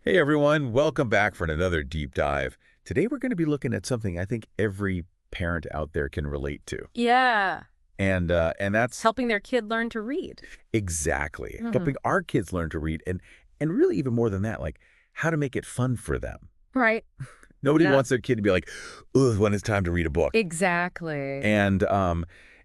Hey everyone, welcome back for another deep dive. Today we're going to be looking at something I think every parent out there can relate to. Yeah, And that's helping their kid learn to read. exactly Hmm. helping our kids learn to read and really even more than that, like how to make it fun for them. Right. Nobody Yeah. wants their kid to be like, "Ugh, when it's time to read a book." Exactly.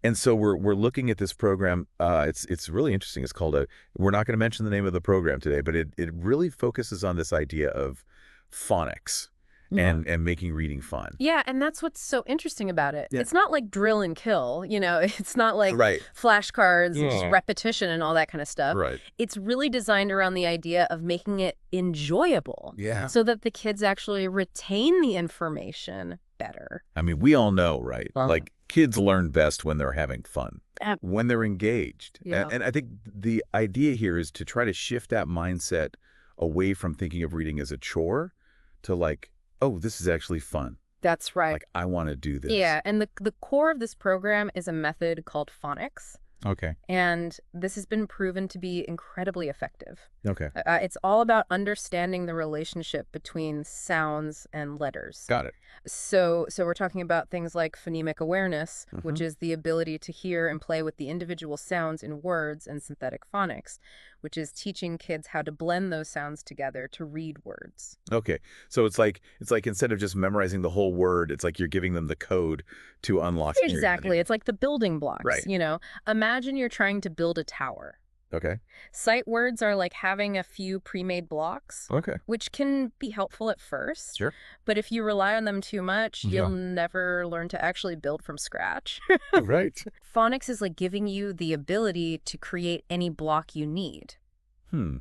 And so we're looking at this program. It's really interesting. It's called a. We're not going to mention the name of the program today, but it really focuses on this idea of phonics Yeah. and making reading fun. Yeah, and that's what's so interesting about it. Yeah. It's not like drill and kill, it's not like Right. flashcards, just Yeah. repetition and all that kind of stuff. Right. It's really designed around the idea of making it enjoyable Yeah. so that the kids actually retain the information better. I mean, we all know, right? Uh-huh. Like kids learn best when they're having fun, Ab- when they're engaged. And, Yeah. and I think the idea here is to try to shift that mindset away from thinking of reading as a chore to like, oh, this is actually fun. That's right. Like, I want to do this. Yeah, and the core of this program is a method called phonics. Okay. And this has been proven to be incredibly effective. Okay. It's all about understanding the relationship between sounds and letters. Got it. So we're talking about things like phonemic awareness, Hmm. which is the ability to hear and play with the individual sounds in words, and synthetic phonics, which is teaching kids how to blend those sounds together to read words. Okay. So it's like instead of just memorizing the whole word, it's like you're giving them the code to unlock your Exactly. It's like the building Right. blocks. Imagine you're trying to build a tower. Okay. Sight words are like having a few pre-made blocks, Okay. which can be helpful at first. Sure. But if you rely on them too much, you'll Yeah. never learn to actually build from scratch. Right. Phonics is like giving you the ability to create any block you need. Hmm.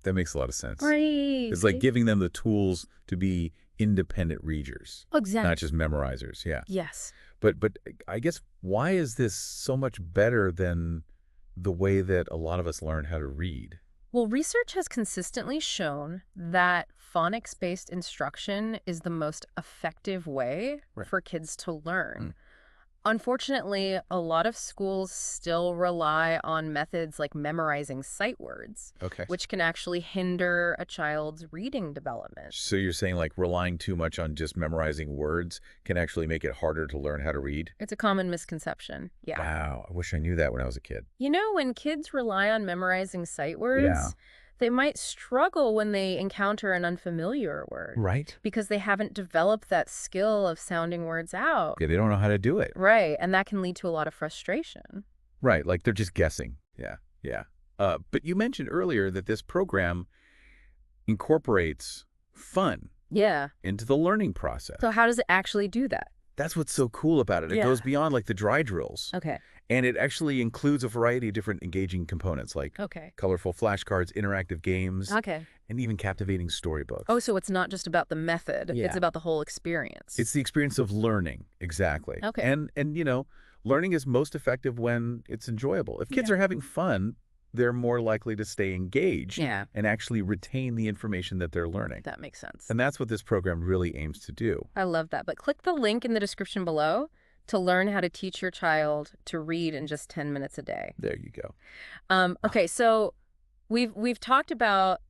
That makes a lot of sense. Right. It's like giving them the tools to be independent readers, Exactly. not just memorizers. Yeah. Yes. But I guess why is this so much better than the way that a lot of us learn how to read? Well, research has consistently shown that phonics-based instruction is the most effective way Right. for kids to learn. Mm. Unfortunately, a lot of schools still rely on methods like memorizing sight words, Okay. which can actually hinder a child's reading development. So you're saying like relying too much on just memorizing words can actually make it harder to learn how to read? It's a common misconception. Yeah. Wow. I wish I knew that when I was a kid. When kids rely on memorizing sight words, Yeah. they might struggle when they encounter an unfamiliar word Right. because they haven't developed that skill of sounding words out. Yeah, they don't know how to do it. Right, and that can lead to a lot of frustration. Right. Like they're just guessing. Yeah. Yeah. But you mentioned earlier that this program incorporates fun Yeah. into the learning process. So how does it actually do that? That's what's so cool about it. It Yeah. goes beyond like the dry drills. Okay. And it actually includes a variety of different engaging components like Okay. colorful flashcards, interactive games, Okay. and even captivating storybooks. Oh, so it's not just about the method. Yeah. It's about the whole experience. It's the experience of learning. Exactly. Okay. And learning is most effective when it's enjoyable. If kids Yeah. are having fun, they're more likely to stay engaged Yeah, and actually retain the information that they're learning. that makes sense. And that's what this program really aims to do. I love that. But click the link in the description below to learn how to teach your child to read in just 10 minutes a day. There you go. Okay, so we've talked about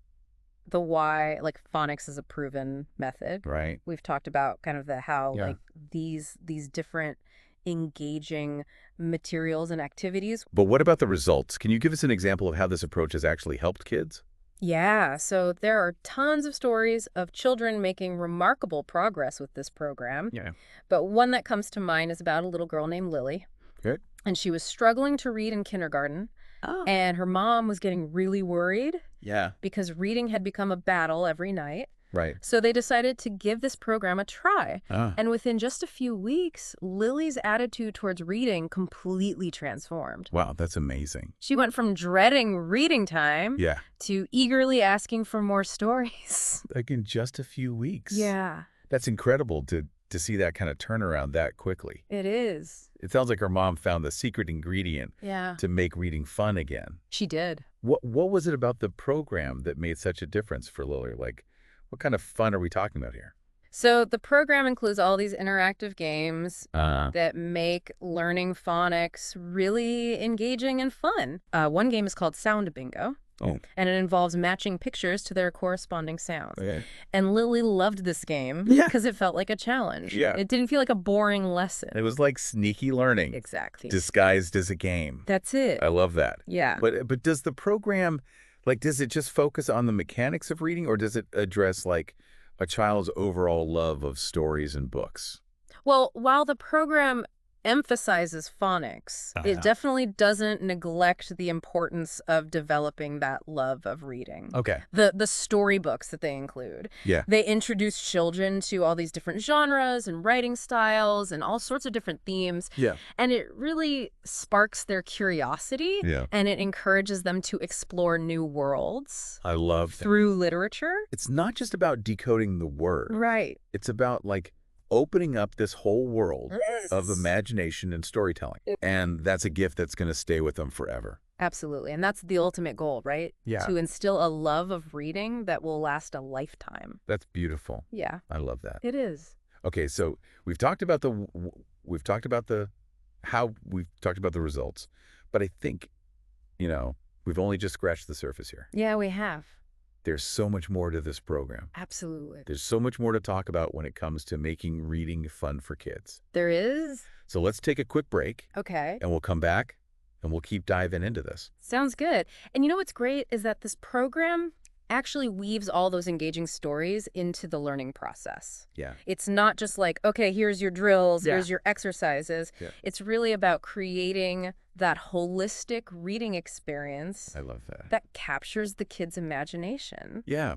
the why, like phonics is a proven method. Right. We've talked about kind of the how, Yeah. like these different engaging materials and activities. But what about the results? Can you give us an example of how this approach has actually helped kids? Yeah, so there are tons of stories of children making remarkable progress with this program. Yeah. But one that comes to mind is about a little girl named Lily. Good. And she was struggling to read in kindergarten. Oh. And her mom was getting really worried Yeah. because reading had become a battle every night. Right. So they decided to give this program a try. Ah. And within just a few weeks, Lily's attitude towards reading completely transformed. Wow, that's amazing. She went from dreading reading time Yeah. to eagerly asking for more stories. Like in just a few weeks. Yeah, That's incredible to see that kind of turnaround that quickly. it is. It sounds like her mom found the secret ingredient Yeah, to make reading fun again. she did. What was it about the program that made such a difference for Lily? Like, what kind of fun are we talking about here? So the program includes all these interactive games Uh, that make learning phonics really engaging and fun. One game is called Sound Bingo. Oh, And it involves matching pictures to their corresponding sounds. okay. And Lily loved this game Yeah. because it felt like a challenge. Yeah. It didn't feel like a boring lesson. It was like sneaky learning Exactly. disguised as a game. That's it. I love that. Yeah. But does the program, like, does it just focus on the mechanics of reading, or does it address, like, a child's overall love of stories and books? Well, while the program emphasizes phonics, it Yeah. definitely doesn't neglect the importance of developing that love of reading. Okay. The storybooks that they include. Yeah. They introduce children to all these different genres and writing styles and all sorts of different themes. Yeah. And it really sparks their curiosity Yeah. and it encourages them to explore new worlds I love that. through literature. It's not just about decoding the word. Right. It's about, like, opening up this whole world of Yes. imagination and storytelling. And that's a gift that's going to stay with them forever. Absolutely. And that's the ultimate goal, right? Yeah. To instill a love of reading that will last a lifetime. That's beautiful. Yeah, I love that. it is. Okay, so we've talked about the results, but I think, we've only just scratched the surface here. Yeah, we have. There's so much more to this program. Absolutely. There's so much more to talk about when it comes to making reading fun for kids. There is? So let's take a quick break, Okay. and we'll come back, and we'll keep diving into this. Sounds good. And you know what's great is that this program actually weaves all those engaging stories into the learning process. Yeah. It's not just like, okay, here's your drills, Yeah. here's your exercises. Yeah. It's really about creating that holistic reading experience I love that. that captures the kid's imagination. Yeah.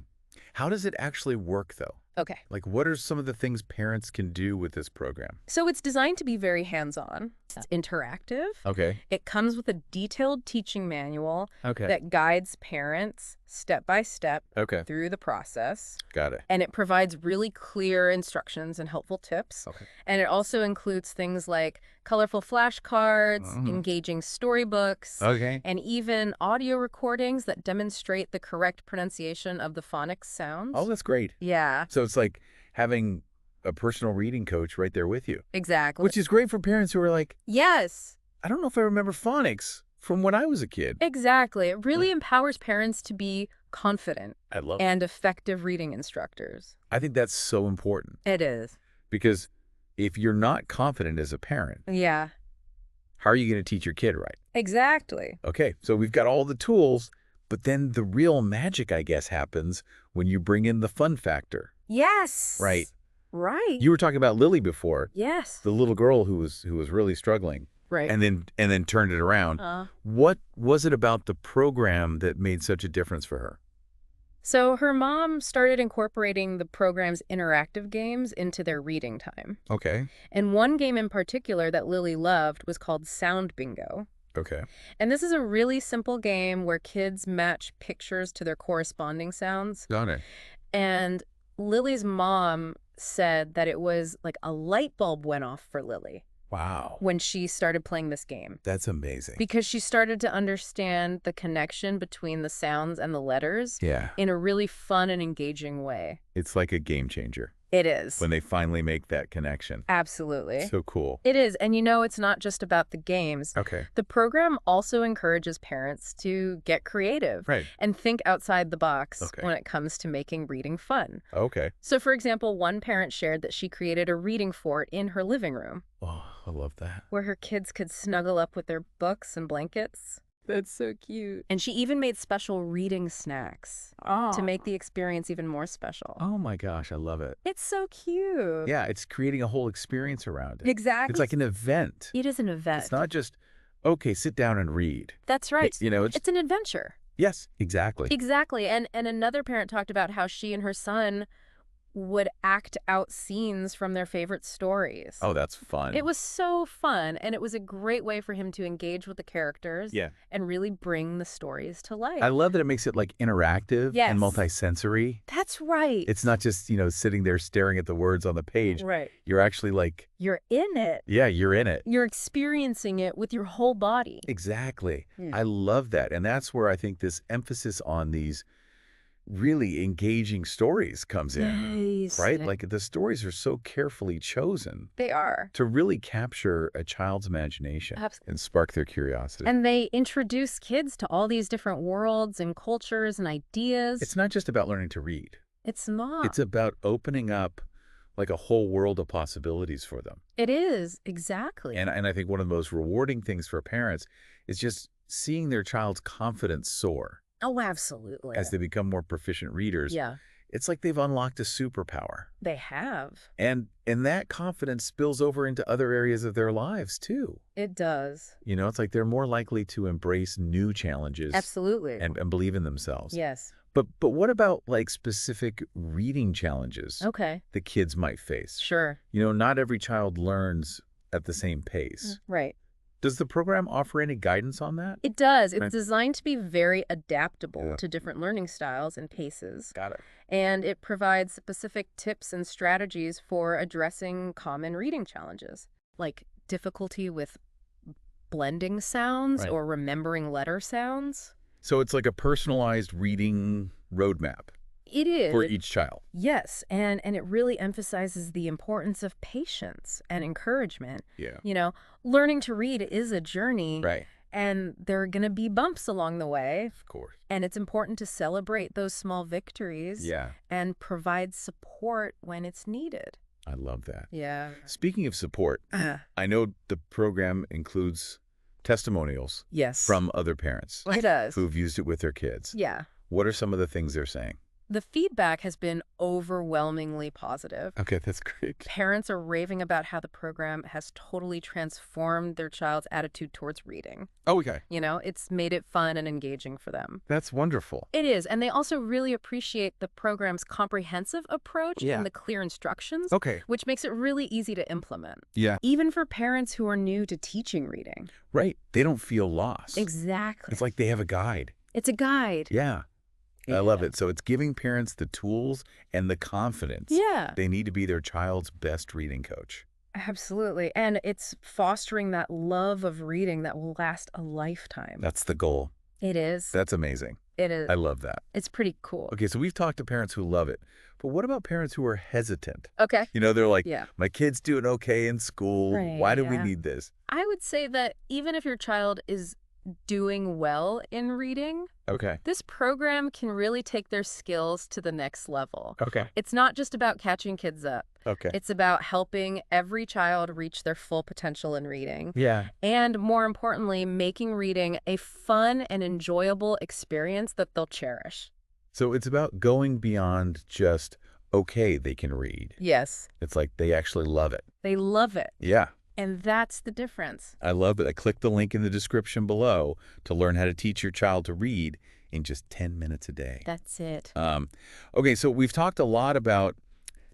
How does it actually work, though? Okay. Like, what are some of the things parents can do with this program? So it's designed to be very hands-on. It's interactive. Okay. It comes with a detailed teaching manual Okay. that guides parents step by step Okay. through the process. Got it. And it provides really clear instructions and helpful tips. Okay. And it also includes things like colorful flashcards, Mhm. engaging storybooks, Okay. and even audio recordings that demonstrate the correct pronunciation of the phonics sounds. Oh, that's great. Yeah, So it's like having a personal reading coach right there with you, exactly. which is great for parents who are like, Yes, I don't know if I remember phonics from when I was a kid. exactly. It really empowers parents to be confident I love it. and effective reading instructors. I think that's so important It is. because if you're not confident as a parent, Yeah, how are you going to teach your kid right? exactly. Okay, so we've got all the tools, but then the real magic, I guess, happens when you bring in the fun factor. Yes. Right. Right. You were talking about Lily before, Yes. the little girl who was really struggling, Right. and then turned it around. What was it about the program that made such a difference for her? So her mom started incorporating the program's interactive games into their reading time. Okay. And one game in particular that Lily loved was called Sound Bingo. Okay. And this is a really simple game where kids match pictures to their corresponding sounds. Got it. And Lily's mom said that it was like a light bulb went off for Lily Wow. when she started playing this game. That's amazing. Because she started to understand the connection between the sounds and the letters Yeah. in a really fun and engaging way. It's like a game changer It is. when they finally make that connection. Absolutely. So cool. It is. And it's not just about the games. Okay. The program also encourages parents to get creative Right. and think outside the box Okay. when it comes to making reading fun. Okay. So, for example, one parent shared that she created a reading fort in her living room Oh, I love that. where her kids could snuggle up with their books and blankets. That's so cute. And she even made special reading snacks to make the experience even more special. Oh my gosh, I love it. It's so cute. Yeah, it's creating a whole experience around it. Exactly. It's like an event. It is an event. It's not just, okay, sit down and read. That's right. It's an adventure. yes, exactly. Exactly. And another parent talked about how she and her son would act out scenes from their favorite stories. Oh, that's fun. It was so fun, and it was a great way for him to engage with the characters Yeah. and really bring the stories to life. I love that it makes it like interactive Yes. and multisensory. That's right. It's not just, sitting there staring at the words on the page. right. You're actually like, You're in it. yeah, you're in it. You're experiencing it with your whole body. Exactly. Hmm. I love that. And that's where I think this emphasis on these really engaging stories comes in, Yes. right? Like the stories are so carefully chosen They are. to really capture a child's imagination and spark their curiosity. And they introduce kids to all these different worlds and cultures and ideas. It's not just about learning to read. It's not. It's about opening up like a whole world of possibilities for them. It is, exactly. And I think one of the most rewarding things for parents is just seeing their child's confidence soar. Oh, absolutely. As they become more proficient readers. Yeah. It's like they've unlocked a superpower. They have. And that confidence spills over into other areas of their lives, too. It does. You know, it's like they're more likely to embrace new challenges. Absolutely. And believe in themselves. Yes. But what about, like, specific reading challenges the kids might face? Sure. You know, not every child learns at the same pace. Right. Does the program offer any guidance on that? It does. It's designed to be very adaptable to different learning styles and paces. Got it. And it provides specific tips and strategies for addressing common reading challenges, like difficulty with blending sounds or remembering letter sounds. So it's like a personalized reading roadmap. It is. For each child. Yes, and it really emphasizes the importance of patience and encouragement. Yeah. You know, learning to read is a journey. Right. And there are going to be bumps along the way. Of course. And it's important to celebrate those small victories. Yeah. And provide support when it's needed. I love that. Yeah. Speaking of support, I know the program includes testimonials from other parents. It does. Who've used it with their kids. Yeah. What are some of the things they're saying? The feedback has been overwhelmingly positive. Okay, that's great. Parents are raving about how the program has totally transformed their child's attitude towards reading. Oh, okay. You know, it's made it fun and engaging for them. That's wonderful. It is. And they also really appreciate the program's comprehensive approach and the clear instructions, which makes it really easy to implement. Yeah. Even for parents who are new to teaching reading. Right. They don't feel lost. Exactly. It's like they have a guide. It's a guide. Yeah. I love it. So it's giving parents the tools and the confidence they need to be their child's best reading coach. Absolutely. And it's fostering that love of reading that will last a lifetime. That's the goal. It is. That's amazing. It is. I love that. It's pretty cool. Okay, so we've talked to parents who love it. But what about parents who are hesitant? Okay. You know, they're like, my kid's doing okay in school. Right, Why do we need this? I would say that even if your child is doing well in reading, this program can really take their skills to the next level. It's not just about catching kids up. It's about helping every child reach their full potential in reading. Yeah. And more importantly, making reading a fun and enjoyable experience that they'll cherish. So it's about going beyond just, okay, they can read. Yes. It's like they actually love it. They love it. Yeah. And that's the difference. I love it. I click the link in the description below to learn how to teach your child to read in just 10 minutes a day. That's it. Okay, so we've talked a lot about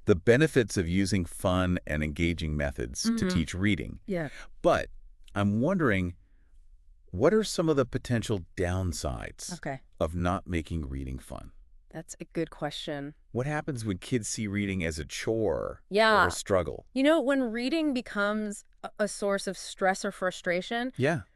the benefits of using fun and engaging methods to teach reading. Yeah. But I'm wondering, what are some of the potential downsides of not making reading fun? That's a good question. What happens when kids see reading as a chore or a struggle? You know, when reading becomes a source of stress or frustration,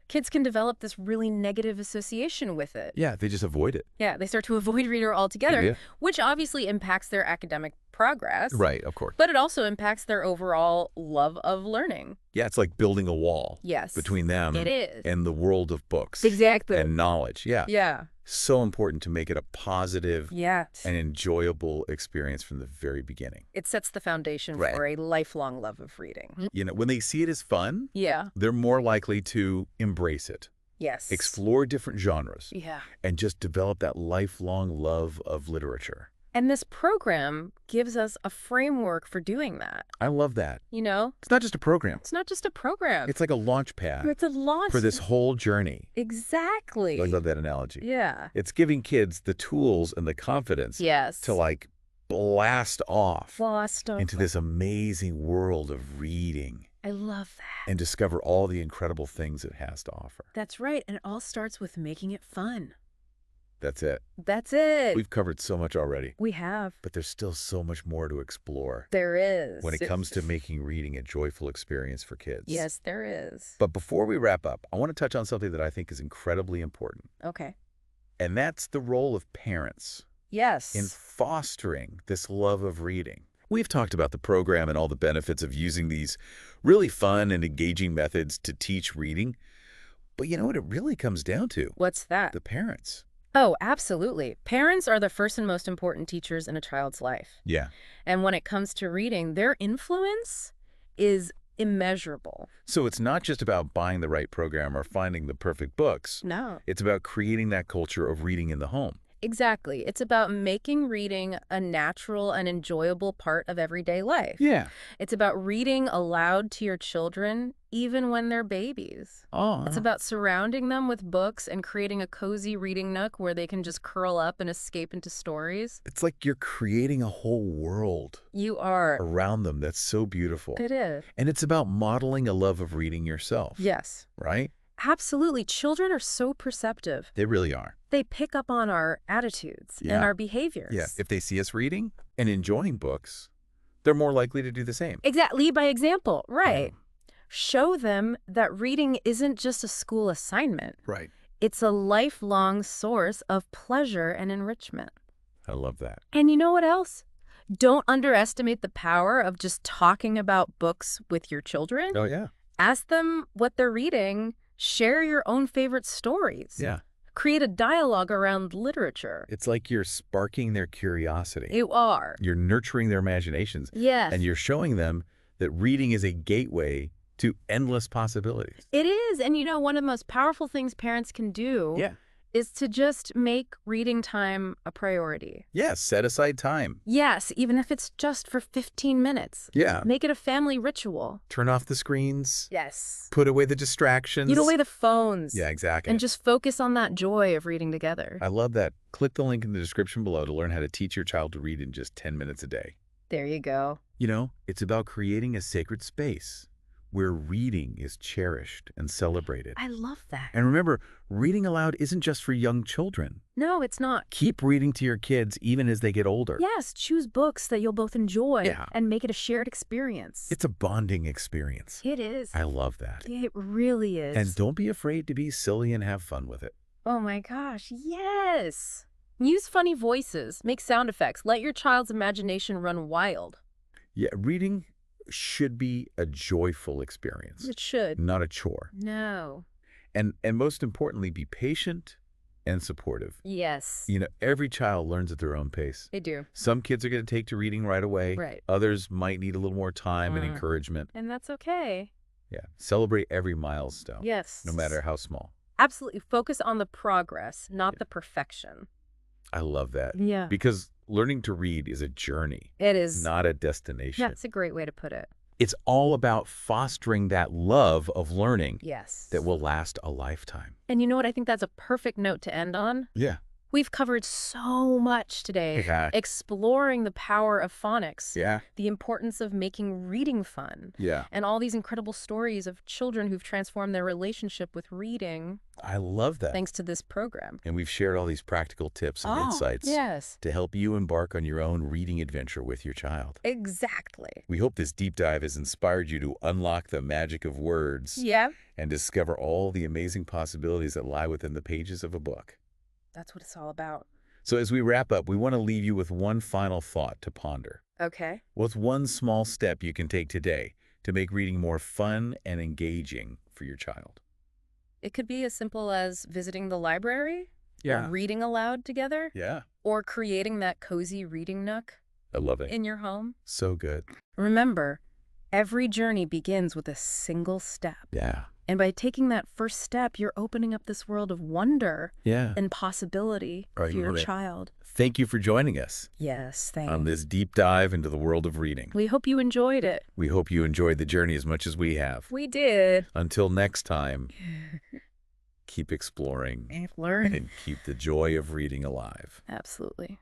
kids can develop this really negative association with it. Yeah, they just avoid it. Yeah, they start to avoid reading altogether, which obviously impacts their academic progress. Right, of course. But it also impacts their overall love of learning. Yeah, it's like building a wall between them and the world of books. Exactly. And knowledge. Yeah. Yeah. So important to make it a positive and enjoyable experience from the very beginning. It sets the foundation for a lifelong love of reading. You know, when they see it as fun, they're more likely to embrace it. Yes. Explore different genres. Yeah. And just develop that lifelong love of literature. And this program gives us a framework for doing that. I love that. You know? It's not just a program. It's not just a program. It's like a launch pad. It's a launch for this whole journey. Exactly. I love that analogy. Yeah. It's giving kids the tools and the confidence to like blast off into this amazing world of reading. I love that. And discover all the incredible things it has to offer. That's right. And it all starts with making it fun. That's it. That's it. We've covered so much already. We have. But there's still so much more to explore. There is. When it comes to making reading a joyful experience for kids. Yes, there is. But before we wrap up, I want to touch on something that I think is incredibly important. Okay. And that's the role of parents in Yes. fostering this love of reading. We've talked about the program and all the benefits of using these really fun and engaging methods to teach reading. But you know what it really comes down to? What's that? The parents. Oh, absolutely. Parents are the first and most important teachers in a child's life. Yeah. And when it comes to reading, their influence is immeasurable. So it's not just about buying the right program or finding the perfect books. No. It's about creating that culture of reading in the home. Exactly. It's about making reading a natural and enjoyable part of everyday life. Yeah. It's about reading aloud to your children, even when they're babies. Oh. It's about surrounding them with books and creating a cozy reading nook where they can just curl up and escape into stories. It's like you're creating a whole world You are. around them that's so beautiful. It is. And it's about modeling a love of reading yourself. Yes. Right? Absolutely. Children are so perceptive. They really are. They pick up on our attitudes and our behaviors. Yeah. If they see us reading and enjoying books, they're more likely to do the same. Exactly. Lead by example. Right. Yeah. Show them that reading isn't just a school assignment. Right. It's a lifelong source of pleasure and enrichment. I love that. And you know what else? Don't underestimate the power of just talking about books with your children. Oh, yeah. Ask them what they're reading. Share your own favorite stories. Yeah. Create a dialogue around literature. It's like you're sparking their curiosity. You are. You're nurturing their imaginations. Yes. And you're showing them that reading is a gateway to endless possibilities. It is. And you know, one of the most powerful things parents can do is to just make reading time a priority. Yeah, set aside time. Yes, even if it's just for 15 minutes. Yeah. Make it a family ritual. Turn off the screens. Yes. Put away the distractions. Put away the phones. Yeah, exactly. And just focus on that joy of reading together. I love that. Click the link in the description below to learn how to teach your child to read in just 10 minutes a day. There you go. You know, it's about creating a sacred space where reading is cherished and celebrated. I love that. And remember, reading aloud isn't just for young children. No, it's not. Keep reading to your kids even as they get older. Yes, choose books that you'll both enjoy and make it a shared experience. It's a bonding experience. It is. I love that. It really is. And don't be afraid to be silly and have fun with it. Oh my gosh, yes. Use funny voices, make sound effects, let your child's imagination run wild. Yeah, reading should be a joyful experience. It should. Not a chore. No. And most importantly, be patient and supportive. Yes. You know, every child learns at their own pace. They do. Some kids are going to take to reading right away. Right. Others might need a little more time and encouragement. And that's okay. Yeah. Celebrate every milestone. Yes. No matter how small. Absolutely. Focus on the progress, not the perfection. I love that. Yeah. Because learning to read is a journey. It is. Not a destination. That's a great way to put it. It's all about fostering that love of learning that will last a lifetime. And you know what? I think that's a perfect note to end on. Yeah. We've covered so much today, exploring the power of phonics, the importance of making reading fun, and all these incredible stories of children who've transformed their relationship with reading. I love that. Thanks to this program. And we've shared all these practical tips and insights to help you embark on your own reading adventure with your child. Exactly. We hope this deep dive has inspired you to unlock the magic of words and discover all the amazing possibilities that lie within the pages of a book. That's what it's all about. So as we wrap up, we want to leave you with one final thought to ponder. Okay. What's one small step you can take today to make reading more fun and engaging for your child? It could be as simple as visiting the library, or reading aloud together, or creating that cozy reading nook. I love it. In your home. So good. Remember, every journey begins with a single step. Yeah. And by taking that first step, you're opening up this world of wonder and possibility for your child. Thank you for joining us. Yes, thanks. On this deep dive into the world of reading. We hope you enjoyed it. We hope you enjoyed the journey as much as we have. We did. Until next time, keep exploring and learn and keep the joy of reading alive. Absolutely.